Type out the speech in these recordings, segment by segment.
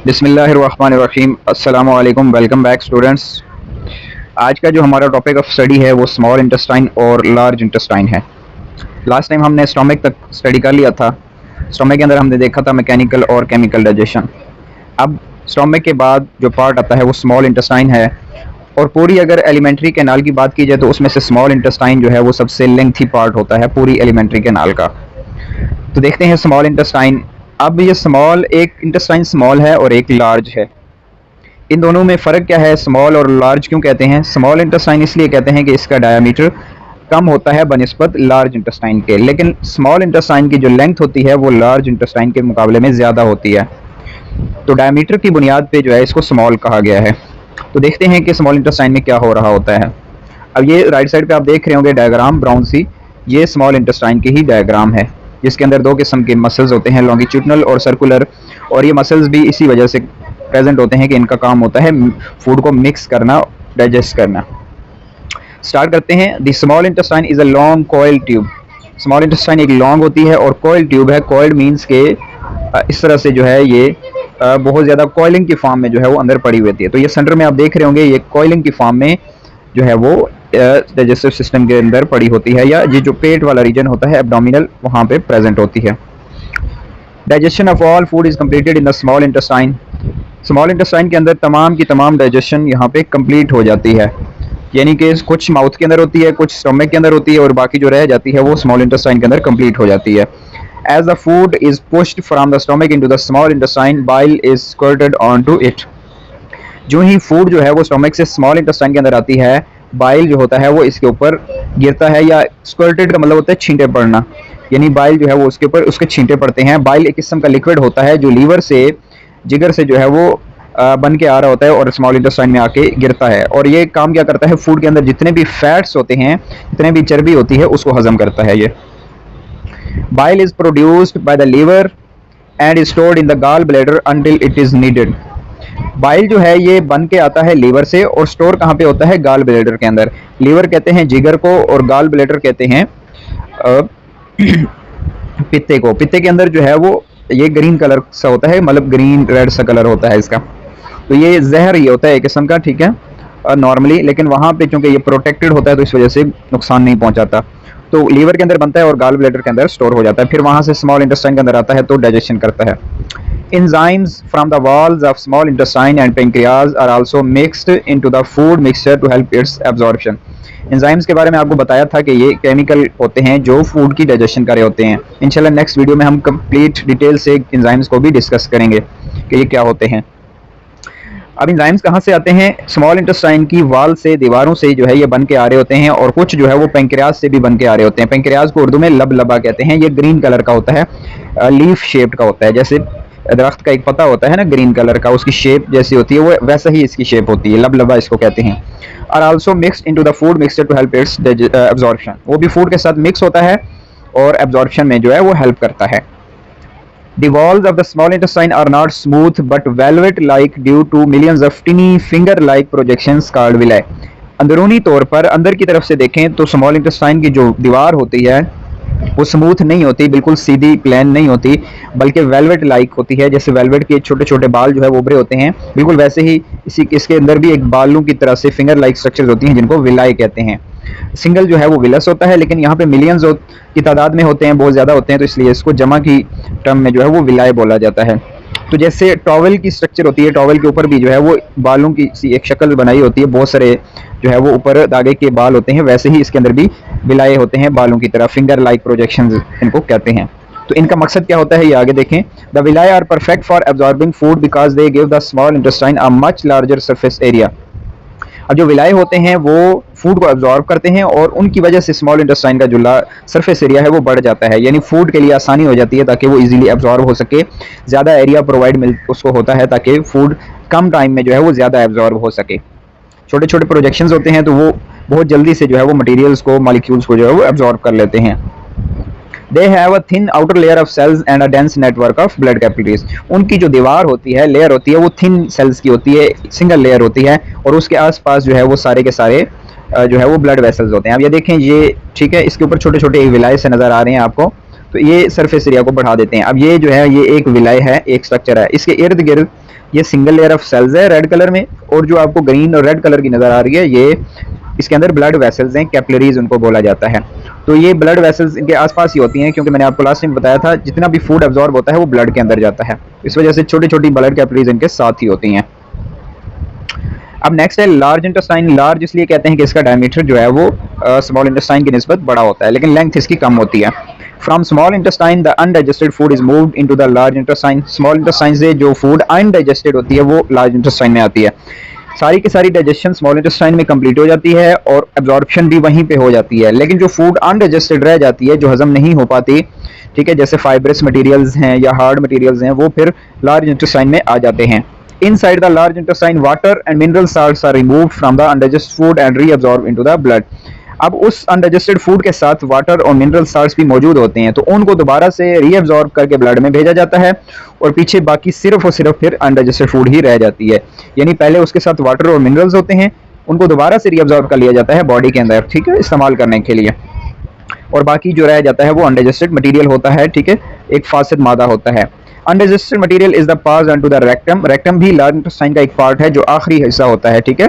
बिस्मिल्लाहिर्रहमानिर्रहीम। अस्सलामु अलैकुम। Welcome back students. आज का जो हमारा टॉपिक ऑफ स्टडी है वो स्मॉल इंटेस्टाइन और लार्ज इंटेस्टाइन है। लास्ट टाइम हमने स्टोमक तक स्टडी कर लिया था। स्टोमक के अंदर हमने देखा था मैकेनिकल और केमिकल डाइजेशन। अब स्टोमक के बाद जो पार्ट आता है वो स्मॉल इंटेस्टाइन है। और पूरी अगर एलिमेंट्री कैनाल की बात की जाए तो उसमें से स्मॉल इंटेस्टाइन जो है वो सबसे लेंथी पार्ट होता है पूरी एलिमेंट्री कैनाल का। तो देखते हैं स्मॉल इंटेस्टाइन। अब ये स्मॉल, एक इंटेस्टाइन स्मॉल है और एक लार्ज है। इन दोनों में फ़र्क क्या है? स्मॉल और लार्ज क्यों कहते हैं? स्मॉल इंटेस्टाइन इसलिए कहते हैं कि इसका डायामीटर कम होता है बनिस्बत लार्ज इंटेस्टाइन के, लेकिन स्मॉल इंटेस्टाइन की जो लेंथ होती है वो लार्ज इंटेस्टाइन के मुकाबले में ज़्यादा होती है। तो डायामीटर की बुनियाद पे जो है इसको स्मॉल कहा गया है। तो देखते हैं कि स्मॉल इंटेस्टाइन में क्या हो रहा होता है। अब ये राइट साइड पे आप देख रहे होंगे डायग्राम ब्राउन सी, ये स्मॉल इंटेस्टाइन की ही डायग्राम है, जिसके अंदर दो किस्म के मसल्स होते हैं, लॉन्गिट्यूडनल और सर्कुलर। और ये मसल्स भी इसी वजह से प्रेजेंट होते हैं कि इनका काम होता है फूड को मिक्स करना, डाइजेस्ट करना। स्टार्ट करते हैं। The small intestine is a long coil tube. Small intestine एक लॉन्ग होती है और कॉइल ट्यूब है। कॉइल मीन्स के इस तरह से जो है ये बहुत ज़्यादा कॉइलिंग की फॉर्म में जो है वो अंदर पड़ी हुई होती है। तो ये सेंटर में आप देख रहे होंगे, ये कॉइलिंग की फॉर्म में जो है वो डाइजेस्टिव सिस्टम के अंदर पड़ी होती है, या ये जो पेट वाला रीजन होता है एब्डोमिनल, वहाँ पे प्रेजेंट होती है। Digestion of all food is completed in the small intestine. Small intestine के अंदर तमाम की तमाम डाइजेशन यहाँ पे कंप्लीट हो जाती है, यानी कि कुछ माउथ के अंदर होती है, कुछ स्टमक के अंदर होती है और बाकी जो रह जाती है वो स्मॉल इंटेस्टाइन के अंदर कंप्लीट हो जाती है। As the food is pushed from the stomach into the small intestine, bile is squirted onto it. जो ही फूड जो है वो स्टोमक से स्मॉल इंटेस्टाइन के अंदर आती है, बाइल जो होता है वो इसके ऊपर गिरता है, या स्क्वर्टेड का मतलब होता है छींटे पड़ना, यानी बाइल जो है वो उसके ऊपर उसके छींटे पड़ते हैं। बाइल एक किस्म का लिक्विड होता है जो लीवर से, जिगर से जो है वो बन के आ रहा होता है और स्मॉल इंटेस्टाइन में आके गिरता है। और ये काम क्या करता है? फूड के अंदर जितने भी फैट्स होते हैं, जितने भी चर्बी होती है, उसको हजम करता है ये। Bile is produced by the liver and is stored in the gallbladder until it is needed. Bile जो है ये बन के आता है लीवर से और स्टोर कहाँ पे होता है? गाल ब्लैडर के अंदर। लीवर कहते हैं जिगर को और गाल ब्लैडर कहते हैं पित्ते को। पित्ते के अंदर जो है वो ये ग्रीन कलर सा होता है, मतलब ग्रीन रेड सा कलर होता है इसका। तो ये जहर ये होता है एक किस्म का, ठीक है, नॉर्मली, लेकिन वहाँ पे चूंकि ये प्रोटेक्टेड होता है तो इस वजह से नुकसान नहीं पहुँचाता। तो लीवर के अंदर बनता है और गाल ब्लैडर के अंदर स्टोर हो जाता है, फिर वहाँ से स्मॉल इंटेस्टाइन के अंदर आता है तो डाइजेशन करता है। Enzymes from the walls of small intestine and pancreas are also mixed into the food mixture to help its absorption. Enzymes के बारे में आपको बताया था कि ये केमिकल होते हैं जो फूड की डाइजेशन कर रहे होते हैं। इंशाल्लाह नेक्स्ट वीडियो में हम कंप्लीट डिटेल से एंजाइम्स को भी डिस्कस करेंगे कि ये क्या होते हैं। अब एंजाइम्स कहाँ से आते हैं? स्मॉल इंटेस्टाइन की वाल से, दीवारों से जो है ये बन के आ रहे होते हैं, और कुछ जो है वो पेंक्रियाज से भी बन के आ रहे होते हैं। पेंक्रियाज को उर्दू में लबलबा कहते हैं। ये ग्रीन कलर का होता है, लीफ शेप्ड का होता है, जैसे दरख्त का एक पत्ता होता है ना ग्रीन कलर का, उसकी शेप जैसी होती है वो वैसा ही इसकी शेप होती है, लबलबा इसको कहते हैं। और also mixed into the food mixture to help its absorption. वो भी फूड के साथ मिक्स होता है और एब्जॉर्प्शन में जो है वो हेल्प करता है। The walls of the small intestine are not smooth but velvet-like due to millions of tiny finger-like projections called villi. अंदरूनी तौर पर अंदर की तरफ से देखें तो स्मॉल इंटेस्टाइन की जो दीवार होती है वो स्मूथ नहीं होती, बिल्कुल सीधी प्लेन नहीं होती, बल्कि वेलवेट लाइक होती है। जैसे वेलवेट के छोटे छोटे बाल जो है वो उभरे होते हैं, बिल्कुल वैसे ही इसके अंदर भी एक बालों की तरह से फिंगर लाइक स्ट्रक्चर्स होती हैं जिनको विलाई कहते हैं। सिंगल जो है वो विलस होता है, लेकिन यहाँ पे मिलियंस की तादाद में होते हैं, बहुत ज़्यादा होते हैं, तो इसलिए इसको जमा की टर्म में जो है वो विलाई बोला जाता है। तो जैसे टॉवल की स्ट्रक्चर होती है, टॉवल के ऊपर भी जो है वो बालों की सी एक शक्ल बनाई होती है, बहुत सारे जो है वो ऊपर धागे के बाल होते हैं, वैसे ही इसके अंदर भी विलाए होते हैं बालों की तरह, फिंगर लाइक प्रोजेक्शंस इनको कहते हैं। तो इनका मकसद क्या होता है ये आगे देखें। The villi are perfect for absorbing food because they give the small intestine a much larger surface area. अब जो विलाए होते हैं वो फूड को एब्जॉर्ब करते हैं और उनकी वजह से स्मॉल इंटेस्टाइन का जो सरफेस एरिया है वो बढ़ जाता है, यानी फूड के लिए आसानी हो जाती है ताकि वो इजीली एब्जॉर्ब हो सके। ज़्यादा एरिया प्रोवाइड उसको होता है ताकि फूड कम टाइम में जो है वो ज़्यादा एब्जॉर्ब हो सके। छोटे छोटे प्रोजेक्शंस होते हैं तो वो बहुत जल्दी से जो है वो मटेरियल्स को, मॉलिक्यूल्स को जो है वो एब्जॉर्ब कर लेते हैं। They have a thin outer layer of cells and a dense network of blood capillaries. उनकी जो दीवार होती है, लेयर होती है, वो थिन सेल्स की होती है, सिंगल लेयर होती है, और उसके आसपास जो है वो सारे के सारे जो है वो ब्लड वेसल्स होते हैं। अब ये देखें, ये ठीक है, इसके ऊपर छोटे छोटे विलाय से नज़र आ रहे हैं आपको, तो ये सरफेस एरिया को बढ़ा देते हैं। अब ये जो है ये एक विलाय है, एक स्ट्रक्चर है, इसके इर्द गिर्द ये सिंगल लेयर ऑफ सेल्स है रेड कलर में, और जो आपको ग्रीन और रेड कलर की नज़र आ रही है ये इसके अंदर ब्लड वेसल्स हैं, कैपिलरीज उनको बोला जाता है। तो ये ब्लड वेसल्स इनके आसपास ही होती हैं, क्योंकि मैंने आपको लास्ट टाइम बताया था जितना भी फूड एब्जॉर्ब होता है वो ब्लड के अंदर जाता है, इस वजह से छोटी छोटी ब्लड कैपिलरीज इनके साथ ही होती हैं। अब नेक्स्ट है लार्ज इंटेस्टाइन। लार्ज इसलिए कहते हैं कि इसका डायमीटर जो है वो स्मॉल इंटेस्टाइन की निस्बत बड़ा होता है, लेकिन लेंथ इसकी कम होती है। From small intestine the undigested food is moved into the large intestine. Small intestine से जो फूड अनडाइजेस्टेड होती है वो लार्ज इंटेस्टाइन में आती है। सारी की सारी डाइजेशन स्मॉल इंटेस्टाइन में कंप्लीट हो जाती है और एब्जॉर्प्शन भी वहीं पे हो जाती है, लेकिन जो फूड अनडाइजेस्टेड रह जाती है, जो हजम नहीं हो पाती, ठीक है, जैसे फाइब्रस मटेरियल्स हैं या हार्ड मटेरियल्स हैं, वो फिर लार्ज इंटेस्टाइन में आ जाते हैं। Inside the large intestine, water and mineral salts are removed from the undigested food and reabsorbed into the blood. अब उस अनडाइजेस्टेड फूड के साथ वाटर और मिनरल साल्ट्स भी मौजूद होते हैं, तो उनको दोबारा से रीअब्जॉर्ब करके ब्लड में भेजा जाता है, और पीछे बाकी सिर्फ और सिर्फ फिर अनडाइजेस्टेड फूड ही रह जाती है। यानी पहले उसके साथ वाटर और मिनरल्स होते हैं, उनको दोबारा से रीअब्जॉर्ब कर लिया जाता है बॉडी के अंदर, ठीक है, इस्तेमाल करने के लिए, और बाकी जो रह जाता है वो अनडाइजेस्टेड मटेरियल होता है, ठीक है, एक फासिद मादा होता है। Undigested material is the pass into the rectum. Rectum भी लार्ज इंटेस्टाइन का एक पार्ट है, जो आखिरी हिस्सा होता है, ठीक है,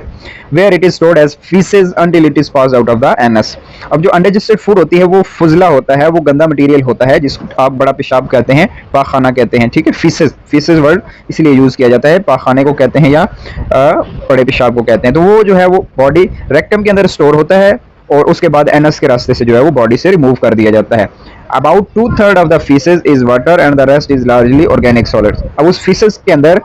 where it is stored as faeces until it is pass out of the anus. अब जो अनडाइजेस्टेड फूड होती है वो फुजला होता है, वो गंदा मटेरियल होता है, जिसको आप बड़ा पेशाब कहते हैं, पाखाना कहते हैं, ठीक है, फीसेस, फीसेस वर्ड इसलिए यूज किया जाता है, पाखाने को कहते हैं या बड़े पेशाब को कहते हैं। तो वो जो है वो बॉडी रेक्टम के अंदर स्टोर होता है, और उसके बाद एनस के रास्ते से जो है वो बॉडी से रिमूव कर दिया जाता है। About 2/3 of the faeces is water and the rest is largely organic solids. अब उस फीसेस के अंदर,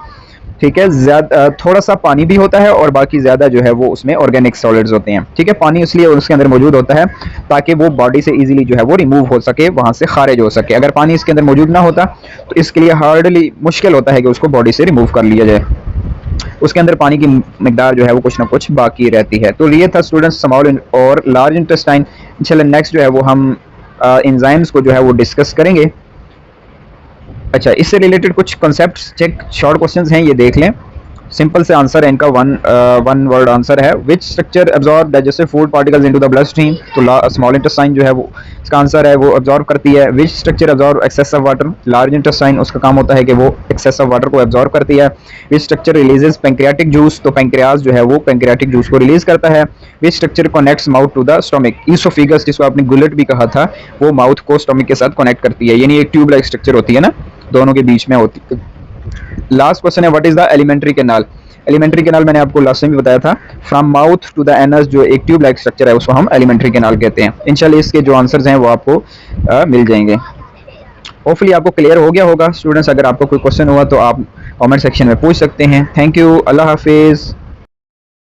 ठीक है, ज्यादा थोड़ा सा पानी भी होता है और बाकी ज्यादा जो है वो उसमें ऑर्गेनिक सॉलिड्स होते हैं, ठीक है। पानी इसलिए उसके अंदर मौजूद होता है ताकि वो बॉडी से इजीली जो है वो रिमूव हो सके, वहां से खारिज हो सके। अगर पानी इसके अंदर मौजूद ना होता तो इसके लिए हार्डली मुश्किल होता है कि उसको बॉडी से रिमूव कर लिया जाए, उसके अंदर पानी की मिकदार जो है वो कुछ ना कुछ बाकी रहती है। तो ये था स्टूडेंट्स स्मॉल और लार्ज इंटेस्टाइन। इंशाल्लाह नेक्स्ट जो है वो हम एंजाइम्स को जो है वो डिस्कस करेंगे। अच्छा, इससे रिलेटेड कुछ कॉन्सेप्ट्स चेक, शॉर्ट क्वेश्चंस हैं, ये देख लें। सिंपल से आंसर है इनका, वन वर्ड आंसर है, which structure absorb digested food particles into the blood stream. तो स्मॉल इंटेस्टाइन जो है वो इसका आंसर है, वो एब्जॉर्ब करती है। Which structure absorb excess of water. Large intestine, उसका काम होता है कि वो एक्सेस ऑफ वाटर को एब्जॉर्ब करती है। Which structure releases pancreatic juice. तो पैंक्रियाज जो है वो पैंक्रियाटिक जूस को रिलीज करता है। Which structure connects mouth to the stomach. Oesophagus, जिसको आपने गुलेट भी कहा था, वो माउथ को स्टोमिक के साथ कनेक्ट करती है, यानी एक ट्यूब लाइक स्ट्रक्चर होती है ना, दोनों के बीच में होती है। लास्ट क्वेश्चन है, what is the alimentary canal. Alimentary canal मैंने आपको लास्ट टाइम भी बताया था, from mouth to the anus, जो एक ट्यूब लाइक स्ट्रक्चर है उसको हम एलिमेंट्री कैनाल कहते हैं। इंशाल्लाह इसके जो आंसर्स हैं वो आपको मिल जाएंगे। होपफुली आपको क्लियर हो गया होगा स्टूडेंट्स। अगर आपको कोई क्वेश्चन हुआ तो आप कमेंट सेक्शन में पूछ सकते हैं। थैंक यू, अल्लाह हाफिज़।